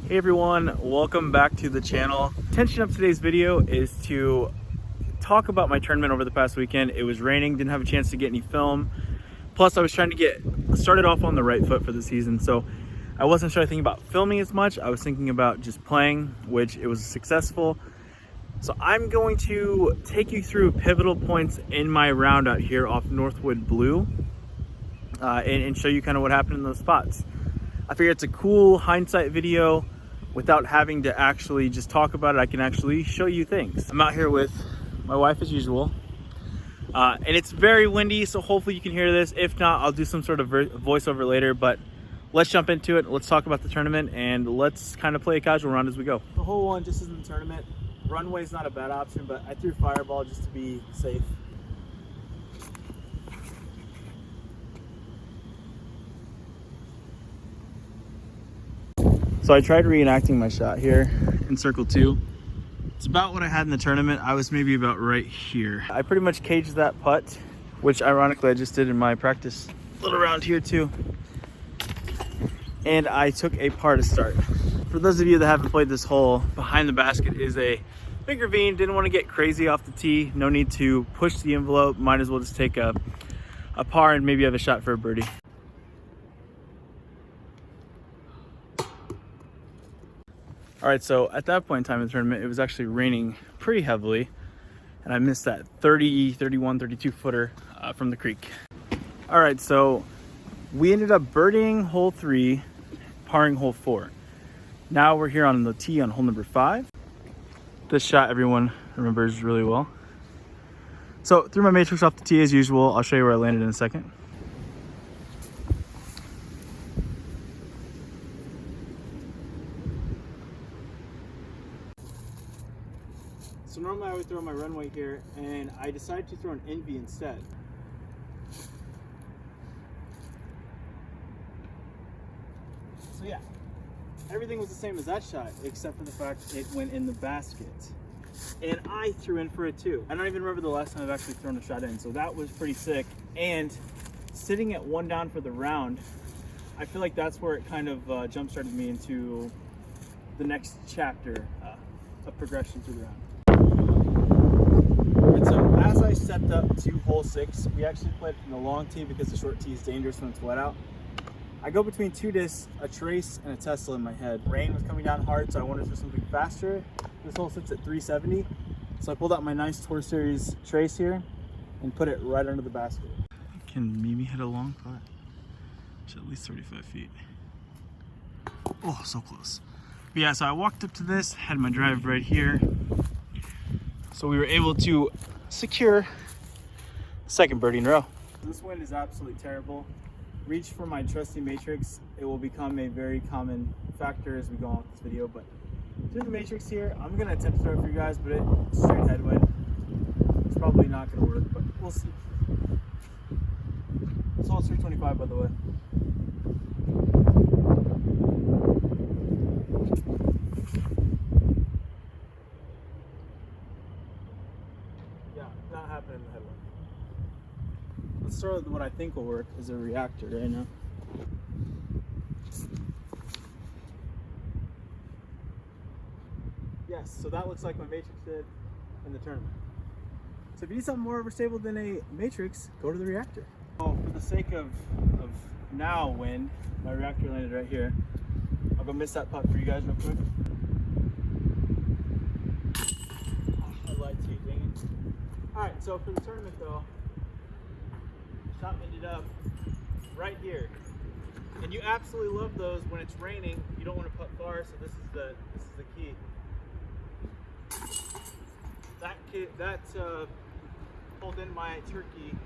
Hey everyone, welcome back to the channel. Intention of today's video is to talk about my tournament over the past weekend. It was raining, didn't have a chance to get any film. Plus I was trying to get started off on the right foot for the season, so I wasn't sure thinking about filming as much. I was thinking about just playing, which it was successful. So I'm going to take you through pivotal points in my round out here off Northwood Blue and show you kind of what happened in those spots. I figure it's a cool hindsight video. Without having to actually just talk about it, I can actually show you things. I'm out here with my wife as usual. And it's very windy, so hopefully you can hear this. If not, I'll do some sort of voiceover later, but let's jump into it. Let's talk about the tournament and let's kind of play a casual round as we go. The whole one just isn't the tournament. Runway's not a bad option, but I threw Fireball just to be safe. So I tried reenacting my shot here in circle 2. It's about what I had in the tournament. I was maybe about right here. I pretty much caged that putt, which ironically I just did in my practice little round here too. And I took a par to start. For those of you that haven't played this hole, behind the basket is a big ravine. Didn't want to get crazy off the tee. No need to push the envelope. Might as well just take a par and maybe have a shot for a birdie. All right, so at that point in time in the tournament, it was actually raining pretty heavily, and I missed that 30, 31, 32 footer from the creek. All right, so we ended up birdieing hole 3, parring hole 4. Now we're here on the tee on hole number 5. This shot everyone remembers really well. So threw my matrix off the tee as usual. I'll show you where I landed in a second. So normally I would throw my runway here, and I decided to throw an Envy instead. So yeah, everything was the same as that shot, except for the fact it went in the basket. And I threw in for it too. I don't even remember the last time I've actually thrown a shot in, so that was pretty sick. And sitting at 1 down for the round, I feel like that's where it kind of jump-started me into the next chapter of progression through the round. So as I stepped up to hole 6, we actually played from the long tee because the short tee is dangerous when it's wet out. I go between 2 discs, a Trace and a Tesla in my head. Rain was coming down hard, so I wanted to do something faster. This hole sits at 370, so I pulled out my nice Tour Series Trace here and put it right under the basket. Can maybe hit a long putt. It's at least 35 feet. Oh, so close. But yeah, so I walked up to this, had my drive right here. So we were able to secure second birdie in a row. This wind is absolutely terrible. Reach for my trusty matrix. It will become a very common factor as we go on with this video, but through the matrix here, I'm gonna attempt to throw it for you guys, but it's straight headwind. It's probably not gonna work, but we'll see. This hole's 325, by the way. Not happening in the headwind. Let's start with what I think will work as a reactor right now. Yes, so that looks like my matrix did in the tournament. So if you need something more overstable than a matrix, go to the reactor. Oh, for the sake of now wind, my reactor landed right here. I'll go miss that putt for you guys real quick. Alright, so for the tournament though, the shot ended up right here. And you absolutely love those when it's raining. You don't want to putt far, so this is the key. That pulled in my turkey.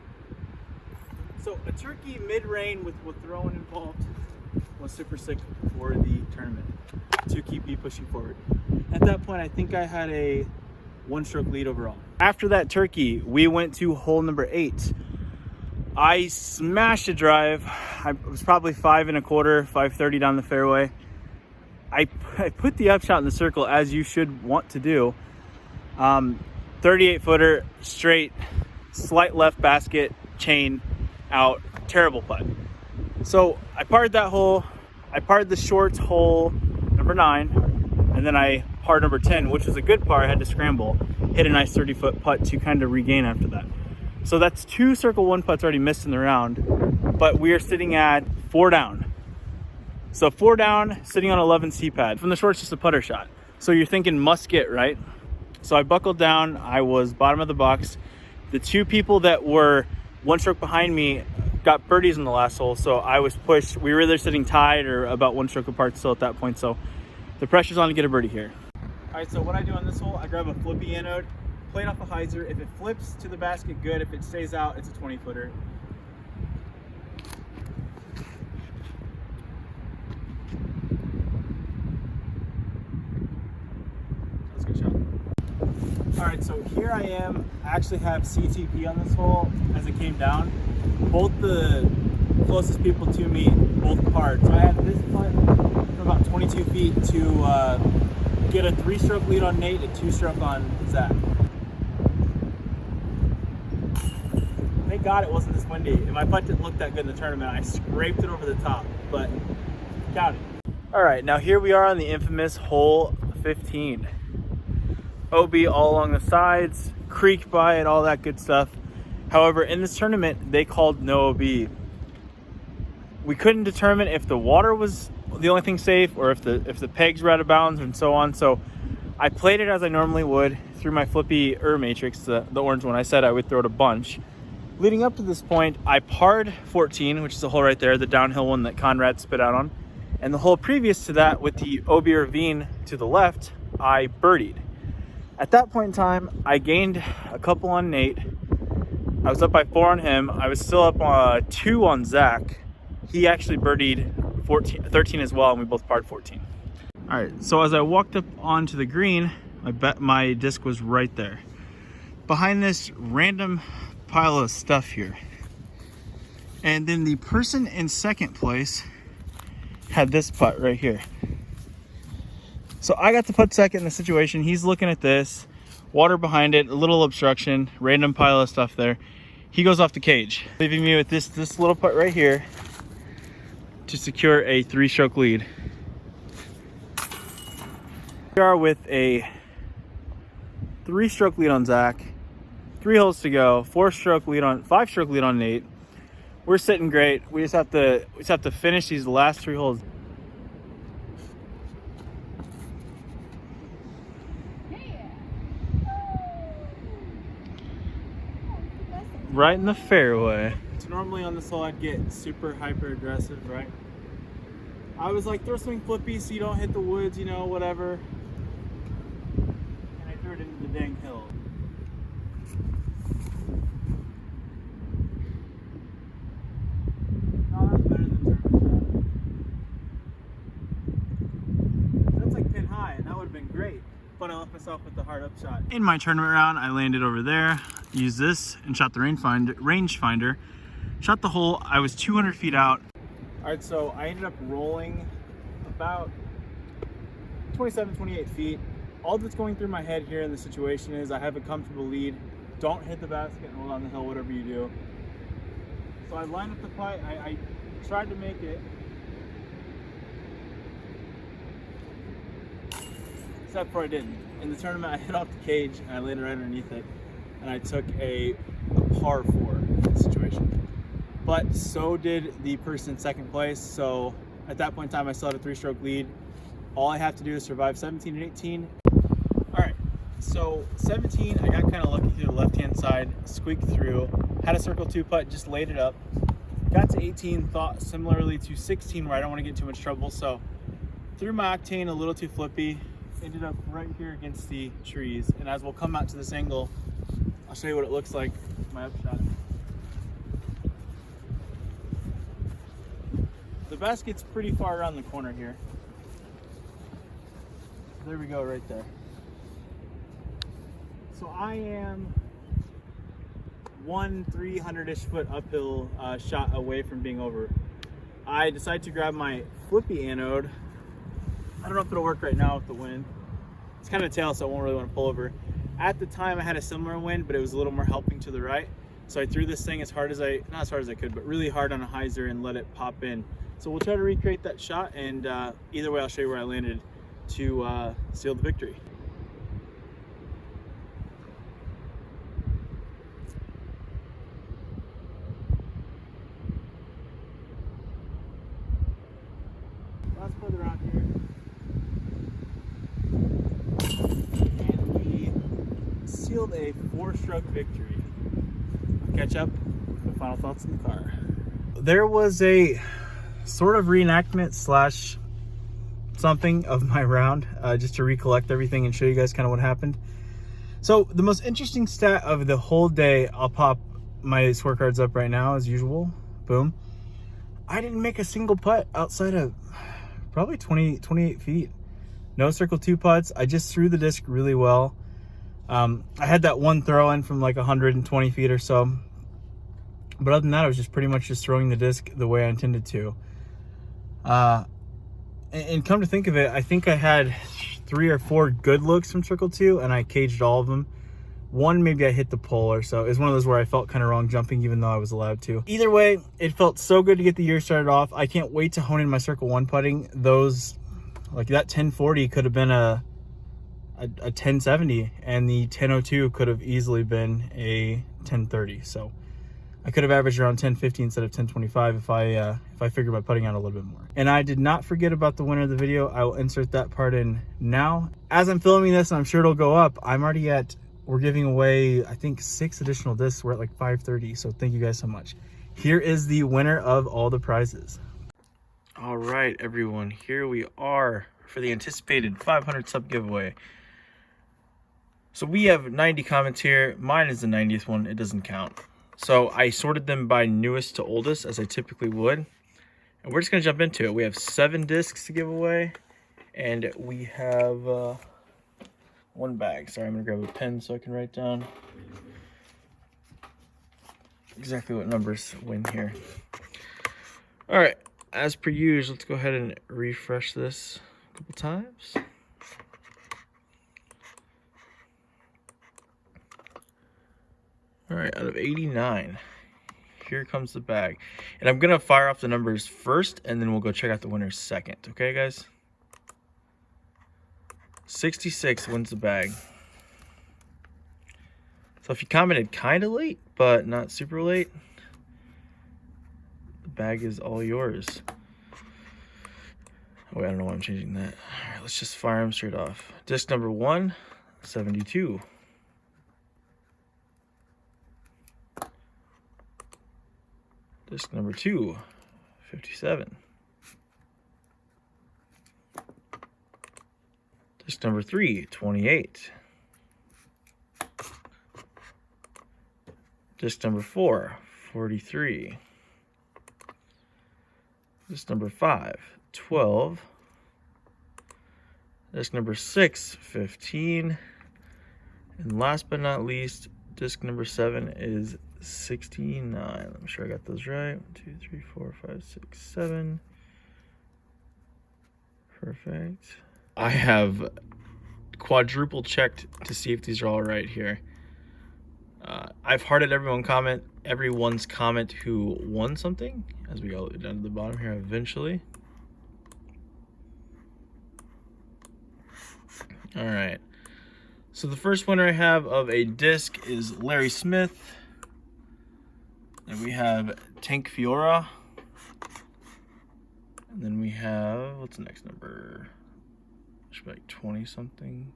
So a turkey mid-rain with throwing involved was super sick for the tournament to keep me pushing forward. At that point, I think I had a 1-stroke lead overall. After that turkey, we went to hole number 8. I smashed a drive. I was probably 5 1/4, 530 down the fairway. I put the upshot in the circle as you should want to do. 38 footer, straight, slight left basket, chain, out, terrible putt. So I parred that hole. I parred the short hole, number number 9, and then I par number 10, which was a good par. I had to scramble, hit a nice 30-foot putt to kind of regain after that. So that's 2 circle 1 putts already missed in the round, but we are sitting at 4 down. So 4 down, sitting on 11 C-pad. From the short, it's just a putter shot. So you're thinking must get, right? So I buckled down. I was bottom of the box. The 2 people that were 1 stroke behind me got birdies in the last hole, so I was pushed. We were either sitting tied or about 1 stroke apart still at that point, so the pressure's on to get a birdie here. All right, so what I do on this hole, I grab a flippy anode, play it off a hyzer. If it flips to the basket, good. If it stays out, it's a 20-footer. That's a good shot. All right, so here I am. I actually have CTP on this hole as it came down. Both the closest people to me, both parred. So I had this putt for about 22 feet to get a 3-stroke lead on Nate, a 2-stroke on Zach. Thank God it wasn't this windy. And my putt didn't look that good in the tournament. I scraped it over the top, but got it. All right, now here we are on the infamous hole 15. OB all along the sides, creek by it, all that good stuff. However, in this tournament, they called no OB. We couldn't determine if the water was the only thing safe or if the pegs were out of bounds and so on. So I played it as I normally would through my flippy matrix, the orange one. I said I would throw it a bunch. Leading up to this point, I parred 14, which is the hole right there, the downhill one that Conrad spit out on. And the hole previous to that with the OB ravine to the left, I birdied. At that point in time, I gained a couple on Nate. I was up by 4 on him. I was still up 2 on Zach. He actually birdied 13 as well, and we both parred 14. All right, so as I walked up onto the green, my disc was right there. Behind this random pile of stuff here. And then the person in second place had this putt right here. So I got to putt second in the situation. He's looking at this, water behind it, a little obstruction, random pile of stuff there. He goes off the cage, leaving me with this little putt right here to secure a 3-stroke lead. We are with a 3-stroke lead on Zach, 3 holes to go, 5-stroke lead on Nate. We're sitting great. We just have to finish these last 3 holes. Right in the fairway. So normally on this hole I'd get super hyper aggressive, right? I was like, throw something flippy so you don't hit the woods, you know, whatever. And I threw it into the dang hill. No, that's better than turn. That's like pin high, and that would have been great. But I left myself with the hard up shot. In my tournament round, I landed over there, used this, and shot the rangefinder. Shot the hole. I was 200 feet out. All right, so I ended up rolling about 27, 28 feet. All that's going through my head here in the situation is I have a comfortable lead. Don't hit the basket and roll down the hill, whatever you do. So I lined up the putt. I tried to make it. Except for I didn't. In the tournament, I hit off the cage and I landed right underneath it. And I took a par 4 situation. But so did the person in second place. So at that point in time, I still had a 3-stroke lead. All I have to do is survive 17 and 18. All right, so 17, I got kind of lucky through the left-hand side, squeaked through, had a circle 2 putt, just laid it up. Got to 18, thought similarly to 16 where I don't want to get too much trouble. So threw my octane a little too flippy, ended up right here against the trees. And as we'll come out to this angle, I'll show you what it looks like with my upshot. The basket's pretty far around the corner here. There we go, right there. So I am 300-ish foot uphill shot away from being over. I decided to grab my flippy anode. I don't know if it'll work right now with the wind. It's kind of tail, so I won't really want to pull over. At the time, I had a similar wind, but it was a little more helping to the right. So I threw this thing not as hard as I could, but really hard on a hyzer and let it pop in. So we'll try to recreate that shot, and either way, I'll show you where I landed. to seal the victory. Last play around here. And we sealed a 4-stroke victory. I'll catch up with the final thoughts in the car. There was a sort of reenactment slash something of my round, just to recollect everything and show you guys kind of what happened. So the most interesting stat of the whole day, I'll pop my scorecards up right now as usual. Boom. I didn't make a single putt outside of probably 28 feet. No circle 2 putts. I just threw the disc really well. I had that one throw in from like 120 feet or so. But other than that, I was just pretty much just throwing the disc the way I intended to. And come to think of it, I think I had 3 or 4 good looks from circle 2, and I caged all of them. One, maybe I hit the pole or so. It was one of those where I felt kind of wrong jumping even though I was allowed to. Either way, it felt so good to get the year started off. I can't wait to hone in my circle 1 putting. Those, like that 1040 could have been a 1070, and the 1002 could have easily been a 1030. So I could have averaged around 1050 instead of 1025 if I figured my putting out a little bit more. And I did not forget about the winner of the video. I will insert that part in now. As I'm filming this, and I'm sure it'll go up, we're giving away, I think, 6 additional discs. We're at like 530, so thank you guys so much. Here is the winner of all the prizes. All right, everyone, here we are for the anticipated 500 sub giveaway. So we have 90 comments here. Mine is the 90th one. It doesn't count. So I sorted them by newest to oldest, as I typically would. And we're just going to jump into it. We have 7 discs to give away. And we have 1 bag. Sorry, I'm going to grab a pen so I can write down exactly what numbers win here. All right. As per usual, let's go ahead and refresh this a couple times. All right, out of 89, here comes the bag. And I'm going to fire off the numbers first, and then we'll go check out the winners second. Okay, guys? 66 wins the bag. So if you commented kind of late, but not super late, the bag is all yours. Oh, wait, I don't know why I'm changing that. All right, let's just fire them straight off. Disc number 1, 72. Disc number 2, 57. Disc number 3, 28. Disc number 4, 43. Disc number 5, 12. Disc number 6, 15. And last but not least, disc number 7 is 69. I'm sure I got those right. 1, 2, 3, 4, 5, 6, 7. Perfect. I have quadruple checked to see if these are all right here. I've hearted everyone's comment who won something as we go down to the bottom here eventually. All right. So the first winner I have of a disc is Larry Smith. And we have Tank Fiora. And then we have, what's the next number? Should be like 20 something.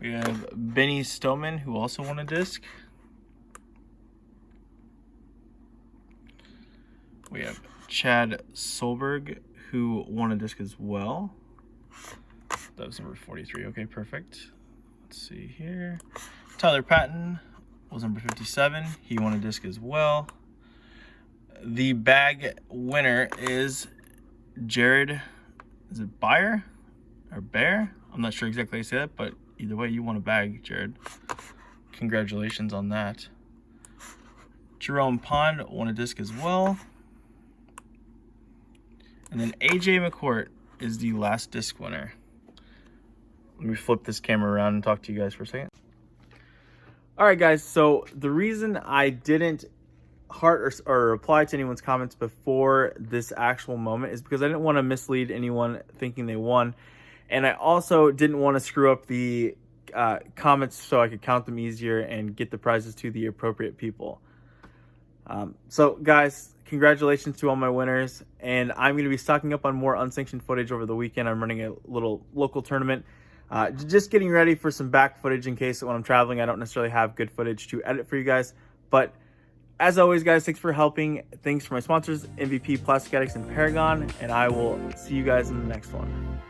We have Benny Stoneman, who also won a disc. We have Chad Solberg, who won a disc as well. That was number 43. Okay, perfect. Let's see here. Tyler Patton was number 57. He won a disc as well. The bag winner is Jared. Is it Bear or Bear? I'm not sure exactly how you say that, but either way, you won a bag, Jared. Congratulations on that. Jerome Pond won a disc as well. And then AJ McCourt is the last disc winner. Let me flip this camera around and talk to you guys for a second. All right, guys, so the reason I didn't heart or reply to anyone's comments before this actual moment is because I didn't want to mislead anyone thinking they won. And I also didn't want to screw up the comments so I could count them easier and get the prizes to the appropriate people. So guys, congratulations to all my winners, and I'm going to be stocking up on more unsanctioned footage over the weekend. I'm running a little local tournament, just getting ready for some back footage in case when I'm traveling I don't necessarily have good footage to edit for you guys. But as always, guys, thanks for helping. Thanks for my sponsors, MVP, Plastic Addicts, and Paragon, and I will see you guys in the next one.